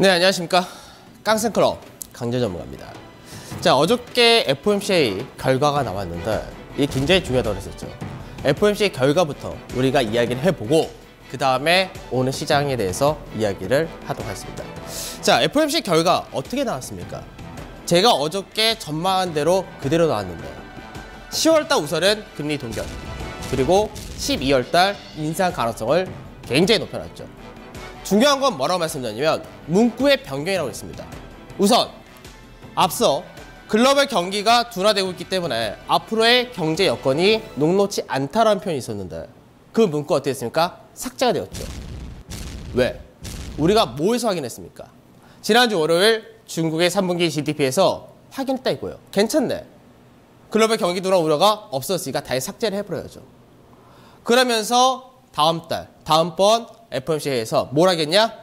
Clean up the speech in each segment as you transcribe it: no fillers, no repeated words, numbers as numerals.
네, 안녕하십니까. 깡센클럽 강재 전문가입니다. 자, 어저께 FOMC 결과가 나왔는데 이게 굉장히 중요하다고 했었죠. FOMC 결과부터 우리가 이야기를 해보고 그 다음에 오늘 시장에 대해서 이야기를 하도록 하겠습니다. 자, FOMC 결과 어떻게 나왔습니까? 제가 어저께 전망한 대로 그대로 나왔는데 10월달 우선은 금리 동결, 그리고 12월달 인상 가능성을 굉장히 높여놨죠. 중요한 건 뭐라고 말씀드렸냐면 문구의 변경이라고 했습니다. 우선 앞서 글로벌 경기가 둔화되고 있기 때문에 앞으로의 경제 여건이 녹록지 않다라는 표현이 있었는데 그 문구가 어떻게 됐습니까? 삭제가 되었죠. 왜? 우리가 뭐에서 확인했습니까? 지난주 월요일 중국의 3분기 GDP에서 확인했다 이거예요. 괜찮네. 글로벌 경기 둔화 우려가 없었으니까 다시 삭제를 해버려야죠. 그러면서 다음번 FOMC에서 뭘 하겠냐?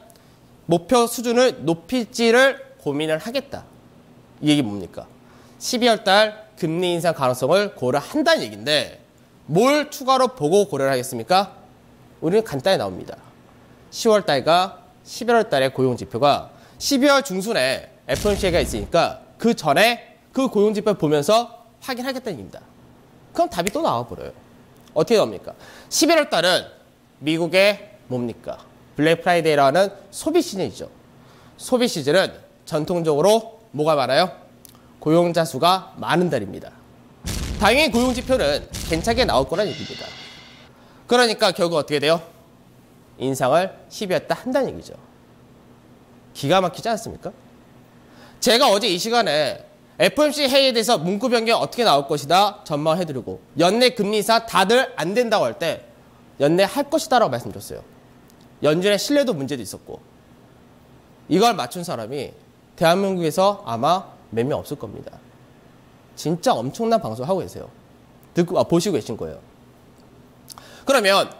목표 수준을 높일지를 고민을 하겠다. 이 얘기 뭡니까? 12월 달 금리 인상 가능성을 고려한다는 얘기인데 뭘 추가로 보고 고려를 하겠습니까? 우리는 간단히 나옵니다. 10월 달과 11월 달의 고용지표가 12월 중순에 FOMC가 있으니까 그 전에 그 고용지표 보면서 확인하겠다는 얘기입니다. 그럼 답이 또 나와버려요. 어떻게 나옵니까? 11월 달은 미국의 뭡니까? 블랙 프라이데이라는 소비 시즌이죠. 소비 시즌은 전통적으로 뭐가 많아요? 고용자 수가 많은 달입니다. 당연히 고용지표는 괜찮게 나올 거란 얘기입니다. 그러니까 결국 어떻게 돼요? 인상을 12월 달 한다는 얘기죠. 기가 막히지 않습니까? 제가 어제 이 시간에 FOMC 회의에 대해서 문구 변경 어떻게 나올 것이다 전망을 해드리고 연내 금리 인상 다들 안 된다고 할 때 연내 할 것이다 라고 말씀드렸어요. 연준의 신뢰도 문제도 있었고 이걸 맞춘 사람이 대한민국에서 아마 몇 명 없을 겁니다. 진짜 엄청난 방송을 하고 계세요. 보시고 계신 거예요. 그러면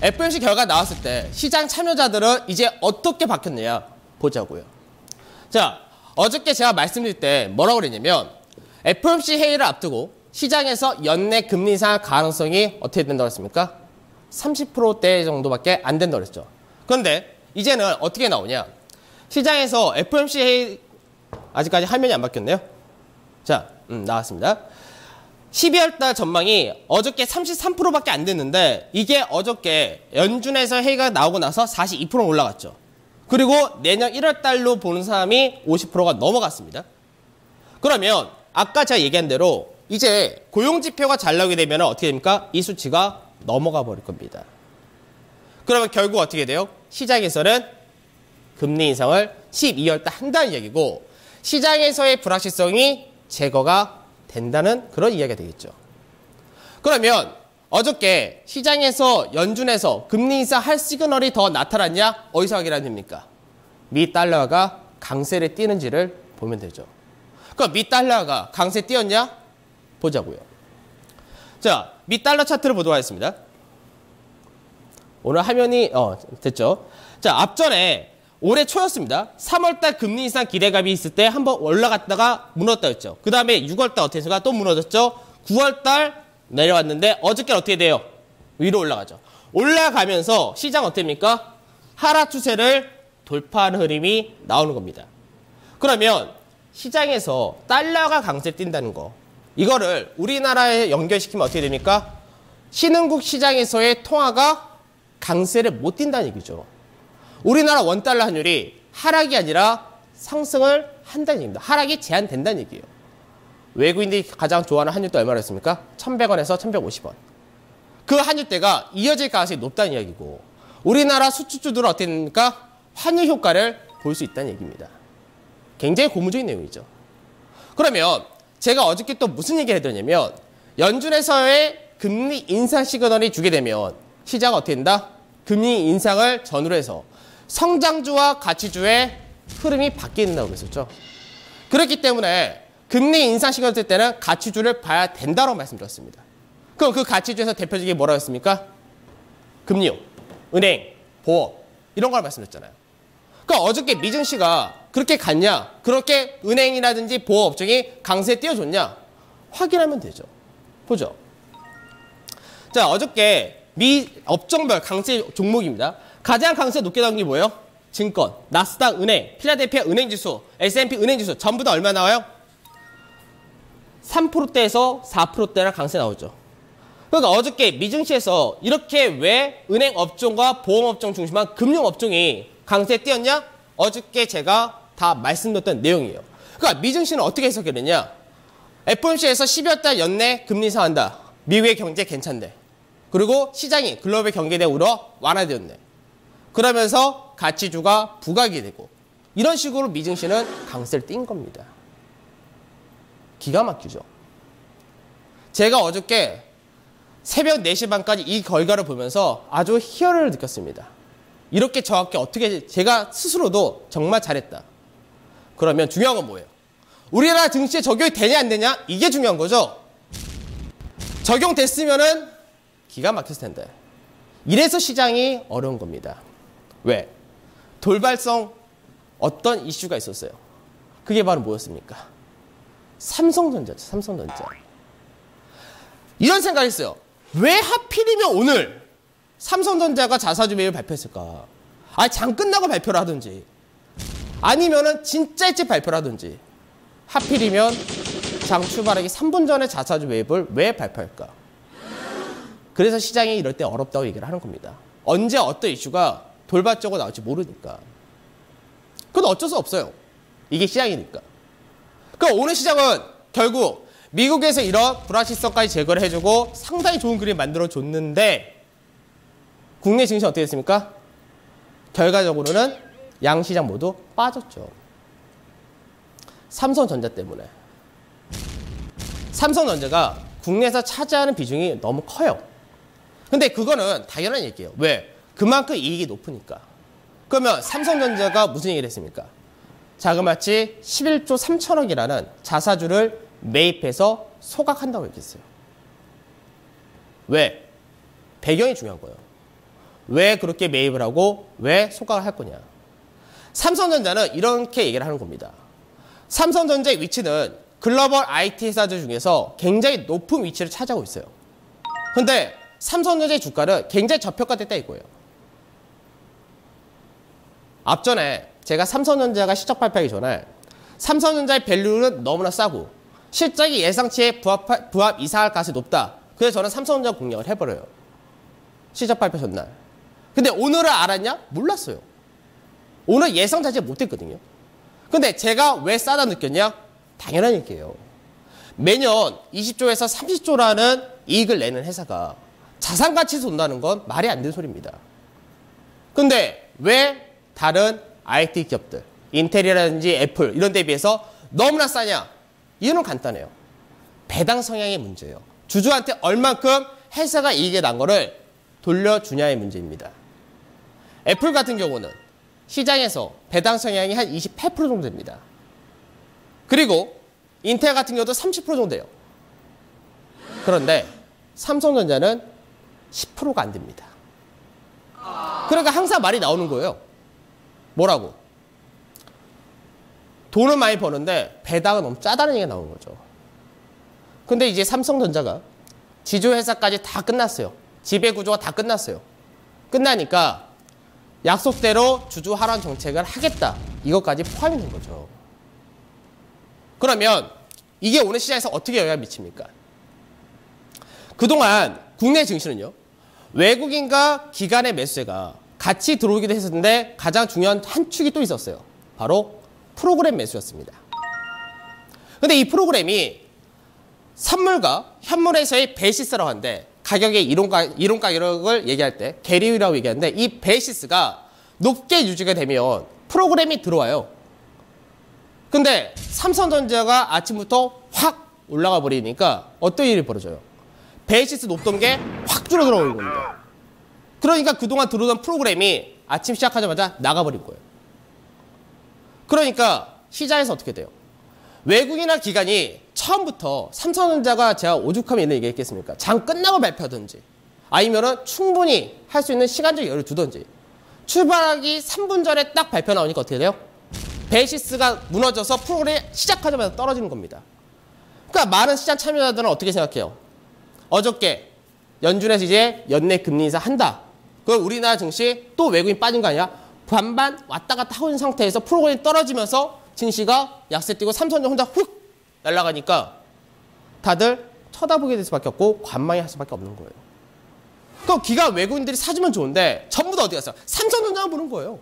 FOMC 결과 나왔을 때 시장 참여자들은 이제 어떻게 바뀌었느냐 보자고요. 자, 어저께 제가 말씀드릴 때 뭐라고 그랬냐면 FOMC 회의를 앞두고 시장에서 연내 금리 인상 가능성이 어떻게 된다고 했습니까? 30%대 정도밖에 안 된다고 그랬죠. 그런데 이제는 어떻게 나오냐? 시장에서 FOMC 회의 아직까지 화면이 안 바뀌었네요. 자, 나왔습니다. 12월 달 전망이 어저께 33%밖에 안 됐는데 이게 어저께 연준에서 회의가 나오고 나서 42% 올라갔죠. 그리고 내년 1월 달로 보는 사람이 50%가 넘어갔습니다. 그러면 아까 제가 얘기한 대로 이제 고용지표가 잘 나오게 되면 어떻게 됩니까? 이 수치가 넘어가 버릴 겁니다. 그러면 결국 어떻게 돼요? 시장에서는 금리 인상을 12월 달 한다는 얘기고 시장에서의 불확실성이 제거가 된다는 그런 이야기가 되겠죠. 그러면 어저께 시장에서 연준에서 금리 인상할 시그널이 더 나타났냐? 어디서 확인하는 겁니까? 미 달러가 강세를 띄는지를 보면 되죠. 그럼 미 달러가 강세 띄었냐? 보자고요. 자, 미 달러 차트를 보도록 하겠습니다. 오늘 화면이 됐죠. 자, 앞전에 올해 초였습니다. 3월달 금리 인상 기대감이 있을 때 한번 올라갔다가 무너졌다 했죠. 그 다음에 6월달 어떻게 해서가 또 무너졌죠. 9월달 내려왔는데 어저께는 어떻게 돼요? 위로 올라가죠. 올라가면서 시장 어떻습니까? 하락 추세를 돌파하는 흐름이 나오는 겁니다. 그러면 시장에서 달러가 강세 뛴다는 거 이거를 우리나라에 연결시키면 어떻게 됩니까? 신흥국 시장에서의 통화가 강세를 못 띈다는 얘기죠. 우리나라 원달러 환율이 하락이 아니라 상승을 한다는 얘기입니다. 하락이 제한된다는 얘기예요. 외국인들이 가장 좋아하는 환율도 얼마나 했습니까? 1,100원에서 1,150원. 그 환율대가 이어질 가능성이 높다는 이야기고 우리나라 수출주들은 어떻게 됩니까? 환율 효과를 볼 수 있다는 얘기입니다. 굉장히 고무적인 내용이죠. 그러면 제가 어저께 또 무슨 얘기를 해드렸냐면 연준에서의 금리 인상 시그널이 주게 되면 시장은 어떻게 된다? 금리 인상을 전후로 해서 성장주와 가치주의 흐름이 바뀐다고 그랬었죠. 그렇기 때문에 금리 인상 시그널 될 때는 가치주를 봐야 된다고 말씀드렸습니다. 그럼 그 가치주에서 대표적인 뭐라고 했습니까? 금융, 은행, 보험 이런 걸 말씀드렸잖아요. 그러니까 어저께 미증 씨가 그렇게 갔냐? 그렇게 은행이라든지 보험 업종이 강세에 띄워줬냐? 확인하면 되죠. 보죠. 자, 어저께 미 업종별 강세 종목입니다. 가장 강세 높게 나온 게 뭐예요? 증권, 나스닥 은행, 필라델피아 은행지수, S&P 은행지수 전부 다 얼마 나와요? 3%대에서 4%대랑 강세 나오죠. 그러니까 어저께 미증시에서 이렇게 왜 은행 업종과 보험 업종 중심한 금융 업종이 강세에 뛰었냐? 어저께 제가 다 말씀드렸던 내용이에요. 그러니까 미증시는 어떻게 해석했느냐? FOMC에서 12월 달 연내 금리 인상한다. 미국의 경제 괜찮네. 그리고 시장이 글로벌 경기에 대한 우려 완화되었네. 그러면서 가치주가 부각이 되고 이런 식으로 미증시는 강세를 띈 겁니다. 기가 막히죠. 제가 어저께 새벽 4시 반까지 이 결과를 보면서 아주 희열을 느꼈습니다. 이렇게 정확히 어떻게 제가 스스로도 정말 잘했다. 그러면 중요한 건 뭐예요? 우리나라 증시에 적용이 되냐 안 되냐? 이게 중요한 거죠. 적용됐으면은 기가 막혔을 텐데. 이래서 시장이 어려운 겁니다. 왜? 돌발성 어떤 이슈가 있었어요. 그게 바로 뭐였습니까? 삼성전자죠. 삼성전자. 이런 생각이 있어요. 왜 하필이면 오늘 삼성전자가 자사주 매입을 발표했을까? 장 끝나고 발표를 하든지 아니면은 진짜 일찍 발표를 하든지 하필이면 장 출발하기 3분 전에 자사주 매입을 왜 발표할까? 그래서 시장이 이럴 때 어렵다고 얘기를 하는 겁니다. 언제 어떤 이슈가 돌발적으로 나올지 모르니까. 그건 어쩔 수 없어요. 이게 시장이니까. 그러니까 오늘 시장은 결국 미국에서 이런 불확실성까지 제거를 해주고 상당히 좋은 그림 만들어줬는데 국내 증시 어떻게 됐습니까? 결과적으로는 양시장 모두 빠졌죠. 삼성전자 때문에. 삼성전자가 국내에서 차지하는 비중이 너무 커요. 근데 그거는 당연한 얘기예요. 왜? 그만큼 이익이 높으니까. 그러면 삼성전자가 무슨 얘기를 했습니까? 자그마치 11조 3천억이라는 자사주를 매입해서 소각한다고 얘기했어요. 왜? 배경이 중요한 거예요. 왜 그렇게 매입을 하고 왜 소각을 할 거냐. 삼성전자는 이렇게 얘기를 하는 겁니다. 삼성전자의 위치는 글로벌 IT 회사들 중에서 굉장히 높은 위치를 차지하고 있어요. 근데 삼성전자의 주가는 굉장히 저평가됐다 이거예요. 앞전에 제가 삼성전자가 실적 발표하기 전에 삼성전자의 밸류는 너무나 싸고 실적이 예상치에 부합 이상할 가능성이 높다. 그래서 저는 삼성전자 공략을 해버려요. 실적 발표 전날. 근데 오늘을 알았냐? 몰랐어요. 오늘 예상 자체 못했거든요. 근데 제가 왜 싸다 느꼈냐? 당연한 얘기예요. 매년 20조에서 30조라는 이익을 내는 회사가 자산가치에서 온다는 건 말이 안 되는 소리입니다. 근데 왜 다른 IT 기업들, 인텔이라든지 애플 이런 데 비해서 너무나 싸냐? 이유는 간단해요. 배당 성향의 문제예요. 주주한테 얼만큼 회사가 이익이 난 거를 돌려주냐의 문제입니다. 애플 같은 경우는 시장에서 배당 성향이 한 28% 정도 됩니다. 그리고 인텔 같은 경우도 30% 정도 돼요. 그런데 삼성전자는 10%가 안 됩니다. 그러니까 항상 말이 나오는 거예요. 뭐라고? 돈은 많이 버는데 배당은 너무 짜다는 얘기가 나오는 거죠. 근데 이제 삼성전자가 지주회사까지 다 끝났어요. 지배구조가 다 끝났어요. 끝나니까 약속대로 주주 하락 정책을 하겠다. 이것까지 포함이 된 거죠. 그러면 이게 오늘 시장에서 어떻게 영향을 미칩니까? 그동안 국내 증시는요. 외국인과 기관의 매수세가 같이 들어오기도 했었는데 가장 중요한 한 축이 또 있었어요. 바로 프로그램 매수였습니다. 근데 이 프로그램이 선물과 현물에서의 베이시스라고 하는데 가격의 이론 가격을 얘기할 때 게리라고 얘기하는데 이 베이시스가 높게 유지가 되면 프로그램이 들어와요. 근데 삼성전자가 아침부터 확 올라가 버리니까 어떤 일이 벌어져요? 베이시스 높던 게 확 줄어들어오는 겁니다. 그러니까 그동안 들어오던 프로그램이 아침 시작하자마자 나가버린 거예요. 그러니까 시장에서 어떻게 돼요? 외국이나 기관이 처음부터 삼성전자가 제가 오죽하면 옛날에 얘기했겠습니까? 장 끝나고 발표하든지 아니면은 충분히 할 수 있는 시간적 여유를 두든지 출발하기 3분 전에 딱 발표 나오니까 어떻게 돼요? 베이시스가 무너져서 프로그램이 시작하자마자 떨어지는 겁니다. 그러니까 많은 시장 참여자들은 어떻게 생각해요? 어저께 연준에서 이제 연내 금리 인사 한다. 그럼 우리나라 증시 또 외국인 빠진 거 아니야? 반반 왔다 갔다 하고 있는 상태에서 프로그램이 떨어지면서 증시가 약세 뛰고 삼성전자 혼자 훅 날아가니까 다들 쳐다보게 될 수밖에 없고 관망이 할 수밖에 없는 거예요. 그럼 기관 외국인들이 사주면 좋은데 전부 다 어디 갔어요? 삼성전자만 보는 거예요.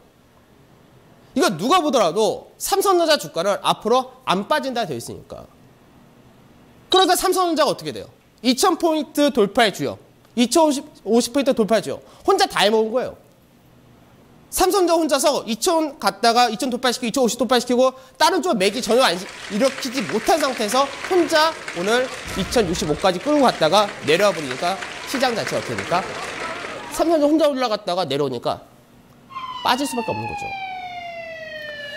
이거 누가 보더라도 삼성전자 주가는 앞으로 안 빠진다 되어 있으니까. 그러니까 삼성전자가 어떻게 돼요? 2000포인트 돌파의 주요, 2050포인트 돌파의 주요 혼자 다 해먹은 거예요. 삼성전자 혼자서 2000 갔다가 2000 돌파시키고 2050 돌파시키고 다른 쪽 맥이 전혀 일으키지 못한 상태에서 혼자 오늘 2065까지 끌고 갔다가 내려와 버리니까 시장 자체가 어떻게 됩니까? 삼성전자 혼자 올라갔다가 내려오니까 빠질 수밖에 없는 거죠.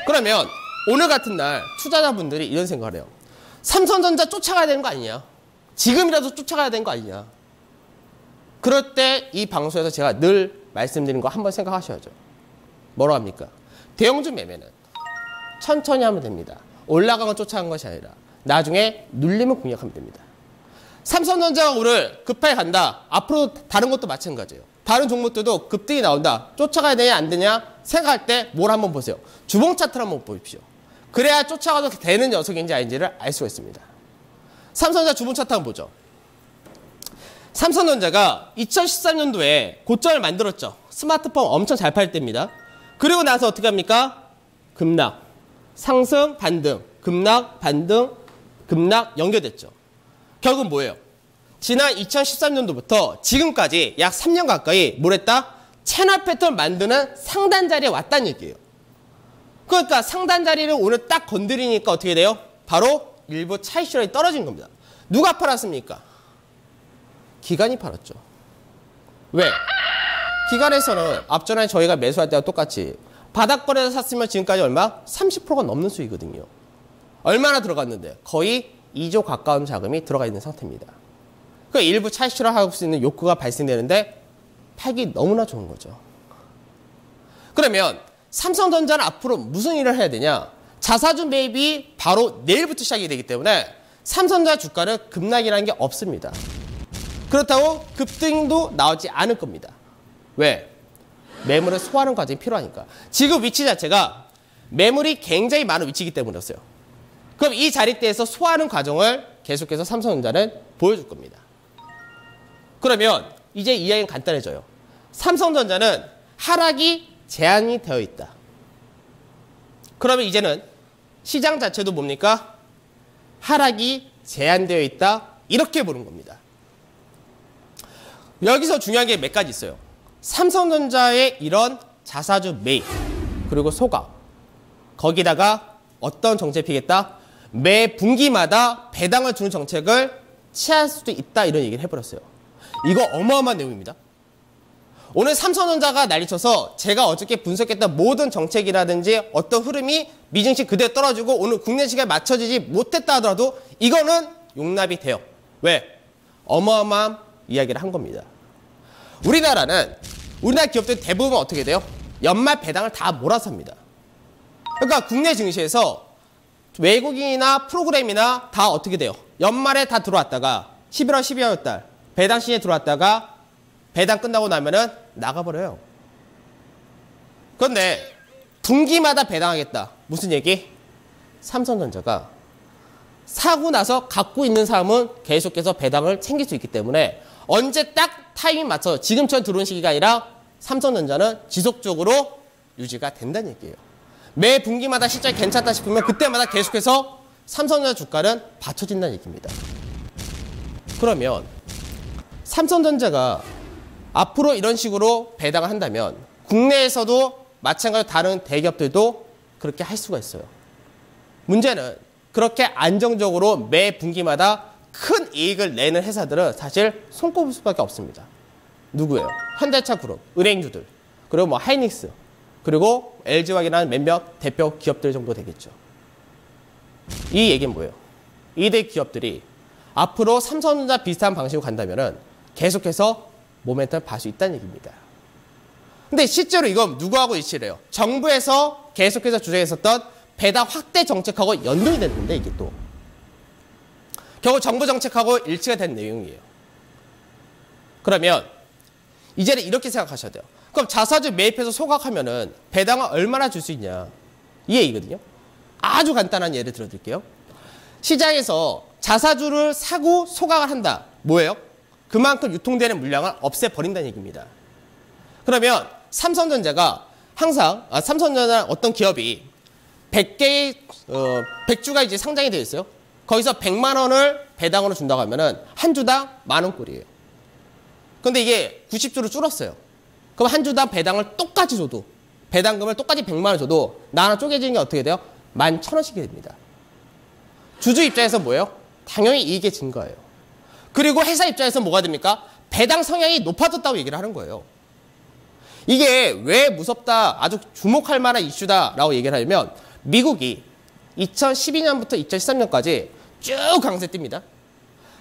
그러면 오늘 같은 날 투자자분들이 이런 생각을 해요. 삼성전자 쫓아가야 되는 거 아니냐? 지금이라도 쫓아가야 되는 거 아니냐? 그럴 때 이 방송에서 제가 늘 말씀드린 거 한번 생각하셔야죠. 뭐라고 합니까? 대형주 매매는 천천히 하면 됩니다. 올라간 건 쫓아간 것이 아니라 나중에 눌리면 공략하면 됩니다. 삼성전자가 오늘 급하게 간다. 앞으로 다른 것도 마찬가지예요. 다른 종목들도 급등이 나온다. 쫓아가야 되냐 안 되냐 생각할 때 뭘 한번 보세요. 주봉 차트를 한번 보십시오. 그래야 쫓아가도 되는 녀석인지 아닌지를 알 수가 있습니다. 삼성전자 주봉 차트 한번 보죠. 삼성전자가 2013년도에 고점을 만들었죠. 스마트폰 엄청 잘 팔 때입니다. 그리고 나서 어떻게 합니까? 급락, 상승, 반등, 급락, 반등, 급락 연결됐죠. 결국은 뭐예요? 지난 2013년도부터 지금까지 약 3년 가까이 뭘 했다? 채널 패턴을 만드는 상단 자리에 왔다는 얘기예요. 그러니까 상단 자리를 오늘 딱 건드리니까 어떻게 돼요? 바로 일부 차익 실현이 떨어진 겁니다. 누가 팔았습니까? 기관이 팔았죠. 왜? 기관에서는 앞전에 저희가 매수할 때와 똑같이 바닥거래에서 샀으면 지금까지 얼마? 30%가 넘는 수익이거든요. 얼마나 들어갔는데? 거의 2조 가까운 자금이 들어가 있는 상태입니다. 그 일부 차익 실현할 수 있는 욕구가 발생되는데 팔기 너무나 좋은 거죠. 그러면 삼성전자는 앞으로 무슨 일을 해야 되냐? 자사주 매입이 바로 내일부터 시작이 되기 때문에 삼성전자 주가는 급락이라는 게 없습니다. 그렇다고 급등도 나오지 않을 겁니다. 왜? 매물을 소화하는 과정이 필요하니까. 지금 위치 자체가 매물이 굉장히 많은 위치이기 때문이었어요. 그럼 이 자리대에서 소화하는 과정을 계속해서 삼성전자는 보여줄 겁니다. 그러면 이제 이야기는 간단해져요. 삼성전자는 하락이 제한이 되어 있다. 그러면 이제는 시장 자체도 뭡니까? 하락이 제한되어 있다. 이렇게 보는 겁니다. 여기서 중요한 게 몇 가지 있어요. 삼성전자의 이런 자사주 매입, 그리고 소각, 거기다가 어떤 정책 피겠다? 매 분기마다 배당을 주는 정책을 취할 수도 있다. 이런 얘기를 해버렸어요. 이거 어마어마한 내용입니다. 오늘 삼성전자가 난리쳐서 제가 어저께 분석했던 모든 정책이라든지 어떤 흐름이 미증시 그대로 떨어지고 오늘 국내 시간에 맞춰지지 못했다 하더라도 이거는 용납이 돼요. 왜? 어마어마한 이야기를 한 겁니다. 우리나라 기업들 대부분 어떻게 돼요? 연말 배당을 다 몰아서 합니다. 그러니까 국내 증시에서 외국인이나 프로그램이나 다 어떻게 돼요? 연말에 다 들어왔다가 11월, 12월 달 배당 시즌에 들어왔다가 배당 끝나고 나면은 나가버려요. 그런데 분기마다 배당하겠다. 무슨 얘기? 삼성전자가 사고 나서 갖고 있는 사람은 계속해서 배당을 챙길 수 있기 때문에 언제 딱 타이밍 맞춰서 지금처럼 들어온 시기가 아니라 삼성전자는 지속적으로 유지가 된다는 얘기예요. 매 분기마다 실적이 괜찮다 싶으면 그때마다 계속해서 삼성전자 주가는 받쳐진다는 얘기입니다. 그러면 삼성전자가 앞으로 이런 식으로 배당을 한다면 국내에서도 마찬가지로 다른 대기업들도 그렇게 할 수가 있어요. 문제는 그렇게 안정적으로 매 분기마다 큰 이익을 내는 회사들은 사실 손꼽을 수밖에 없습니다. 누구예요? 현대차 그룹, 은행주들, 그리고 뭐 하이닉스, 그리고 LG화학이라는 몇몇 대표 기업들 정도 되겠죠. 이 얘기는 뭐예요? 이들 기업들이 앞으로 삼성전자 비슷한 방식으로 간다면은 계속해서 모멘텀을 볼 수 있다는 얘기입니다. 근데 실제로 이건 누구하고 일치를 해요? 정부에서 계속해서 주장했었던 배당 확대 정책하고 연동이 됐는데 이게 또 결국 정부 정책하고 일치가 된 내용이에요. 그러면 이제는 이렇게 생각하셔야 돼요. 그럼 자사주 매입해서 소각하면은 배당을 얼마나 줄 수 있냐? 이 얘기거든요. 아주 간단한 예를 들어드릴게요. 시장에서 자사주를 사고 소각을 한다. 뭐예요? 그만큼 유통되는 물량을 없애버린다는 얘기입니다. 그러면 삼성전자가 항상, 삼성전자 어떤 기업이 100개의, 100주가 이제 상장이 되어 있어요. 거기서 100만 원을 배당으로 준다고 하면은 한 주당 10,000원꼴이에요. 근데 이게 90주로 줄었어요. 그럼 한 주당 배당을 똑같이 줘도, 배당금을 똑같이 100만 원 줘도 나눠 쪼개지는 게 어떻게 돼요? 11,000원씩이 됩니다. 주주 입장에서 뭐예요? 당연히 이익의 증거예요. 그리고 회사 입장에서 뭐가 됩니까? 배당 성향이 높아졌다고 얘기를 하는 거예요. 이게 왜 무섭다, 아주 주목할 만한 이슈다라고 얘기를 하려면 미국이 2012년부터 2013년까지 쭉 강세 띱니다.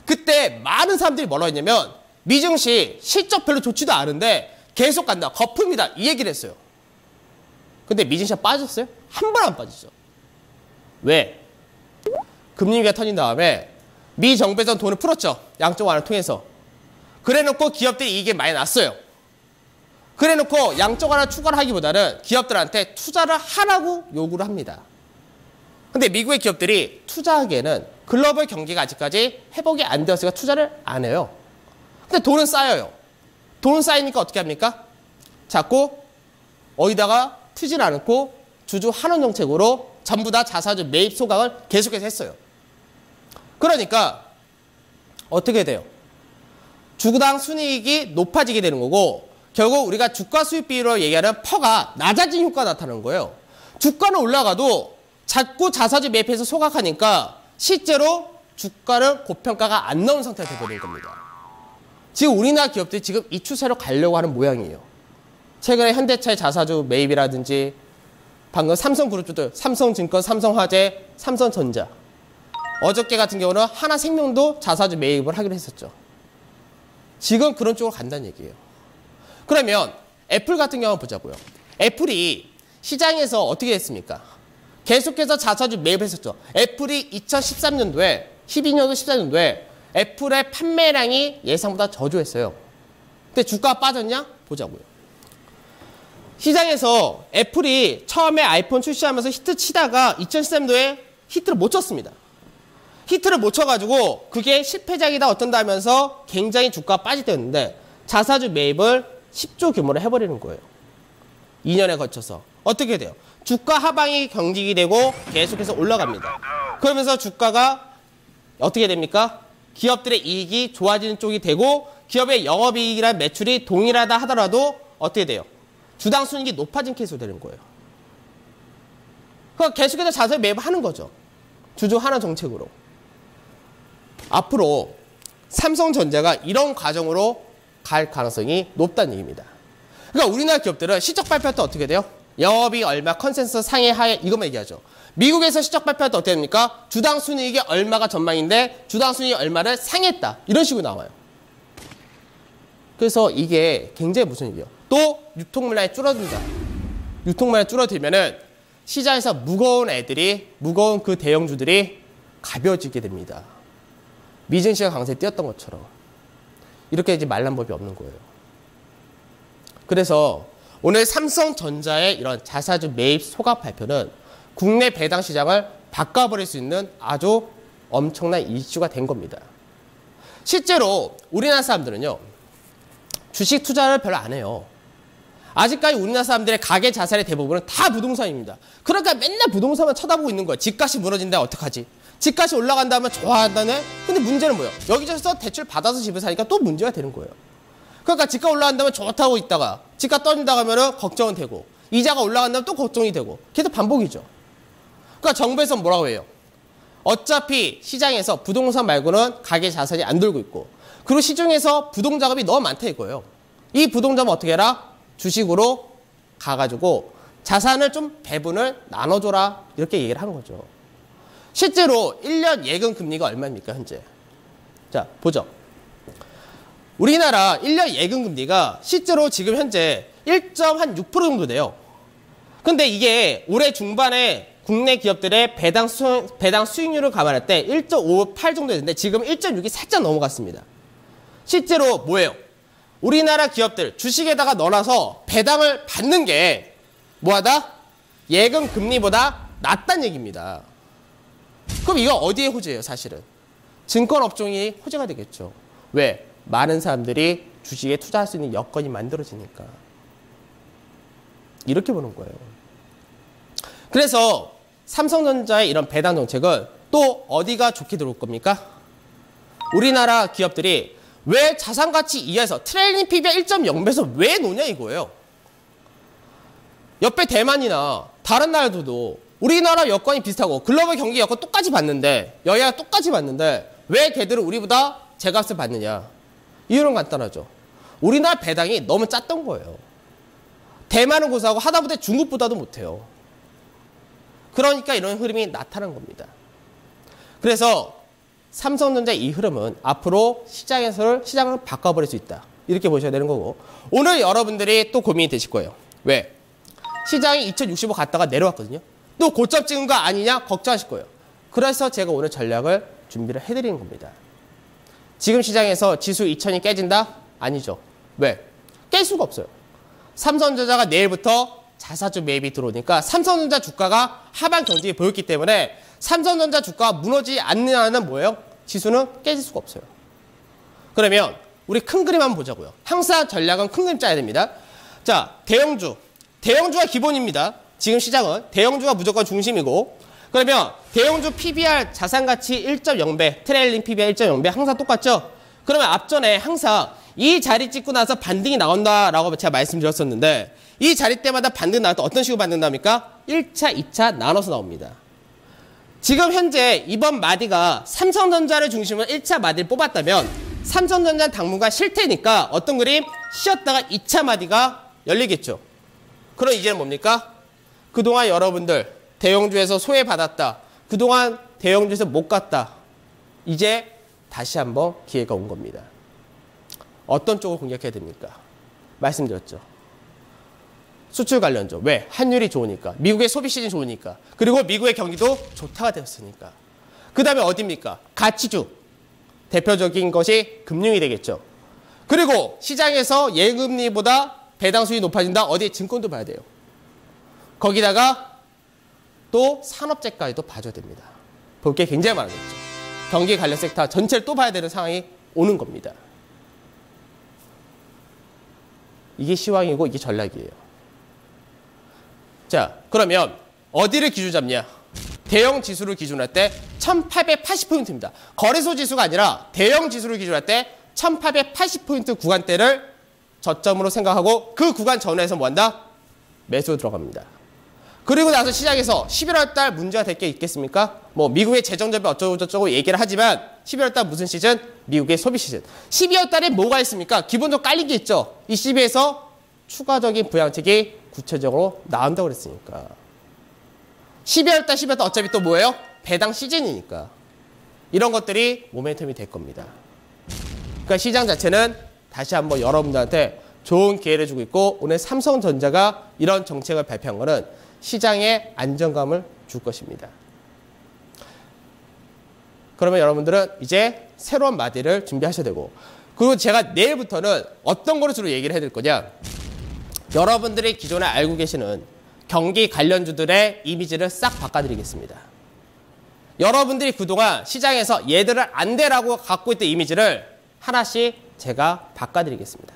그때 많은 사람들이 뭐라고 했냐면 미증시 실적 별로 좋지도 않은데 계속 간다, 거품이다, 이 얘기를 했어요. 근데 미증시가 빠졌어요? 한 번 안 빠지죠. 왜? 금리가 터진 다음에 미 정부에서 돈을 풀었죠. 양적 완화를 통해서. 그래놓고 기업들이 이익이 많이 났어요. 그래놓고 양적 완화 추가를 하기보다는 기업들한테 투자를 하라고 요구를 합니다. 근데 미국의 기업들이 투자하기에는 글로벌 경기가 아직까지 회복이 안 되었으니까 투자를 안 해요. 근데 돈은 쌓여요. 돈 쌓이니까 어떻게 합니까? 자꾸 어디다가 트질 않고 주주 환원 정책으로 전부 다 자사주 매입 소각을 계속해서 했어요. 그러니까 어떻게 돼요? 주당 순이익이 높아지게 되는 거고 결국 우리가 주가 수익 비율로 얘기하는 퍼가 낮아진 효과가 나타나는 거예요. 주가는 올라가도 자꾸 자사주 매입해서 소각하니까 실제로 주가는 고평가가 안 나온 상태가 되어버린 겁니다. 지금 우리나라 기업들이 지금 이 추세로 가려고 하는 모양이에요. 최근에 현대차의 자사주 매입이라든지 방금 삼성그룹주들, 삼성증권, 삼성화재, 삼성전자. 어저께 같은 경우는 하나생명도 자사주 매입을 하기로 했었죠. 지금 그런 쪽으로 간다는 얘기예요. 그러면 애플 같은 경우 보자고요. 애플이 시장에서 어떻게 됐습니까? 계속해서 자사주 매입을 했었죠. 애플이 2013년도에, 12년도, 14년도에 애플의 판매량이 예상보다 저조했어요. 근데 주가가 빠졌냐? 보자고요. 시장에서 애플이 처음에 아이폰 출시하면서 히트 치다가 2013년도에 히트를 못 쳤습니다. 히트를 못 쳐가지고 그게 실패작이다 어쩐다 하면서 굉장히 주가가 빠질 때였는데 자사주 매입을 10조 규모로 해버리는 거예요. 2년에 거쳐서. 어떻게 돼요? 주가 하방이 경직이 되고 계속해서 올라갑니다. 그러면서 주가가 어떻게 됩니까? 기업들의 이익이 좋아지는 쪽이 되고 기업의 영업이익이랑 매출이 동일하다 하더라도 어떻게 돼요? 주당 순이익이 높아진 케이스로 되는 거예요. 그러니까 계속해서 자사주 매입을 하는 거죠. 주주 환원 정책으로. 앞으로 삼성전자가 이런 과정으로 갈 가능성이 높다는 얘기입니다. 그러니까 우리나라 기업들은 실적 발표할 때 어떻게 돼요? 영업이익 얼마, 컨센서스 상해, 하해 이것만 얘기하죠. 미국에서 실적 발표할 때 어떻게 됩니까? 주당 순이익이 얼마가 전망인데 주당 순이익이 얼마를 상했다. 이런 식으로 나와요. 그래서 이게 굉장히 무슨 얘기예요? 또 유통물량이 줄어든다. 유통물량이 줄어들면은 시장에서 무거운 애들이, 무거운 그 대형주들이 가벼워지게 됩니다. 미증시가 강세에 뛰었던 것처럼. 이렇게 이제 말란 법이 없는 거예요. 그래서 오늘 삼성전자의 이런 자사주 매입 소각 발표는 국내 배당 시장을 바꿔버릴 수 있는 아주 엄청난 이슈가 된 겁니다. 실제로 우리나라 사람들은요, 주식 투자를 별로 안 해요. 아직까지 우리나라 사람들의 가계 자산의 대부분은 다 부동산입니다. 그러니까 맨날 부동산만 쳐다보고 있는 거예요. 집값이 무너진다 어떡하지? 집값이 올라간다면 좋아한다네? 근데 문제는 뭐예요? 여기저기서 대출 받아서 집을 사니까 또 문제가 되는 거예요. 그러니까 집값 올라간다면 좋다고 있다가 집값 떨어진다 하면 걱정은 되고 이자가 올라간다면 또 걱정이 되고 계속 반복이죠. 그러니까 정부에서 뭐라고 해요? 어차피 시장에서 부동산 말고는 가계 자산이 안 돌고 있고 그리고 시중에서 부동자금이 너무 많다 이거예요. 이 부동자금 어떻게 해라? 주식으로 가가지고 자산을 좀 배분을 나눠줘라 이렇게 얘기를 하는 거죠. 실제로 1년 예금 금리가 얼마입니까 현재? 자 보죠. 우리나라 1년 예금 금리가 실제로 지금 현재 1.6% 정도 돼요. 근데 이게 올해 중반에 국내 기업들의 배당 수익률을 감안할 때 1.58 정도 됐는데 지금 1.6이 살짝 넘어갔습니다. 실제로 뭐예요? 우리나라 기업들 주식에다가 넣어놔서 배당을 받는 게 뭐하다? 예금 금리보다 낫다는 얘기입니다. 그럼 이거 어디에 호재예요, 사실은? 증권업종이 호재가 되겠죠. 왜? 많은 사람들이 주식에 투자할 수 있는 여건이 만들어지니까. 이렇게 보는 거예요. 그래서 삼성전자의 이런 배당 정책은 또 어디가 좋게 들어올 겁니까? 우리나라 기업들이 왜 자산가치 이하에서 트레일링 PBR 1.0배에서 왜 노냐 이거예요. 옆에 대만이나 다른 나라들도 우리나라 여건이 비슷하고 글로벌 경기 여건 똑같이 받는데 여야가 똑같이 받는데 왜 걔들은 우리보다 제값을 받느냐. 이유는 간단하죠. 우리나라 배당이 너무 짰던 거예요. 대만은 고사하고 하다못해 중국보다도 못해요. 그러니까 이런 흐름이 나타난 겁니다. 그래서 삼성전자의 이 흐름은 앞으로 시장을 바꿔버릴 수 있다. 이렇게 보셔야 되는 거고 오늘 여러분들이 또 고민이 되실 거예요. 왜? 시장이 2065 갔다가 내려왔거든요. 또 고점 찍은 거 아니냐 걱정하실 거예요. 그래서 제가 오늘 전략을 준비를 해드리는 겁니다. 지금 시장에서 지수 2000이 깨진다? 아니죠. 왜? 깰 수가 없어요. 삼성전자가 내일부터 자사주 매입이 들어오니까 삼성전자 주가가 하방 경직이 보였기 때문에 삼성전자 주가가 무너지지 않는 한은 뭐예요? 지수는 깨질 수가 없어요. 그러면 우리 큰 그림 한번 보자고요. 항상 전략은 큰 그림 짜야 됩니다. 자, 대형주가 기본입니다. 지금 시장은 대형주가 무조건 중심이고 그러면 대형주 PBR 자산가치 1.0배, 트레일링 PBR 1.0배 항상 똑같죠? 그러면 앞전에 항상 이 자리 찍고 나서 반등이 나온다라고 제가 말씀드렸었는데 이 자리 때마다 반등 나올 때 어떤 식으로 반등 나옵니까? 1차, 2차 나눠서 나옵니다. 지금 현재 이번 마디가 삼성전자를 중심으로 1차 마디를 뽑았다면 삼성전자는 당분간 쉴 테니까 어떤 그림? 쉬었다가 2차 마디가 열리겠죠. 그럼 이제는 뭡니까? 그동안 여러분들 대형주에서 소외받았다. 그동안 대형주에서 못 갔다. 이제 다시 한번 기회가 온 겁니다. 어떤 쪽을 공략해야 됩니까? 말씀드렸죠. 수출 관련주. 왜? 환율이 좋으니까. 미국의 소비 시즌이 좋으니까. 그리고 미국의 경기도 좋다가 되었으니까. 그 다음에 어디입니까? 가치주. 대표적인 것이 금융이 되겠죠. 그리고 시장에서 예금리보다 배당 수익이 높아진다. 어디? 증권도 봐야 돼요. 거기다가 또 산업재까지도 봐줘야 됩니다. 볼 게 굉장히 많아졌죠. 경기 관련 섹터 전체를 또 봐야 되는 상황이 오는 겁니다. 이게 시황이고 이게 전략이에요. 자, 그러면 어디를 기준 잡냐? 대형 지수를 기준할 때 1880포인트입니다. 거래소 지수가 아니라 대형 지수를 기준할 때 1880포인트 구간대를 저점으로 생각하고 그 구간 전후에서 뭐한다? 매수 들어갑니다. 그리고 나서 시장에서 11월 달 문제가 될 게 있겠습니까? 뭐 미국의 재정적이 어쩌고 저쩌고 얘기를 하지만 11월 달 무슨 시즌? 미국의 소비 시즌. 12월 달에 뭐가 있습니까? 기본적으로 깔린 게 있죠. 이 시비에서 추가적인 부양책이 구체적으로 나온다고 그랬으니까. 12월 달 어차피 또 뭐예요? 배당 시즌이니까. 이런 것들이 모멘텀이 될 겁니다. 그러니까 시장 자체는 다시 한번 여러분들한테 좋은 기회를 주고 있고 오늘 삼성전자가 이런 정책을 발표한 거는 시장에 안정감을 줄 것입니다. 그러면 여러분들은 이제 새로운 마디를 준비하셔야 되고 그리고 제가 내일부터는 어떤 거를 주로 얘기를 해드릴 거냐 여러분들이 기존에 알고 계시는 경기 관련주들의 이미지를 싹 바꿔드리겠습니다. 여러분들이 그동안 시장에서 얘들을 안 돼라고 갖고 있던 이미지를 하나씩 제가 바꿔드리겠습니다.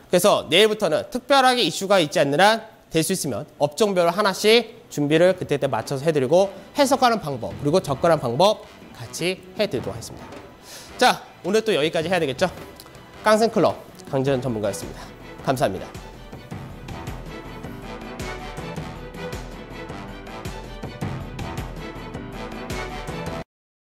그래서 내일부터는 특별하게 이슈가 있지 않는 한 될 수 있으면 업종별로 하나씩 준비를 그때그때 맞춰서 해드리고 해석하는 방법 그리고 접근하는 방법 같이 해드리도록 하겠습니다. 자, 오늘 또 여기까지 해야 되겠죠? 깡생클럽 강재현 전문가였습니다. 감사합니다.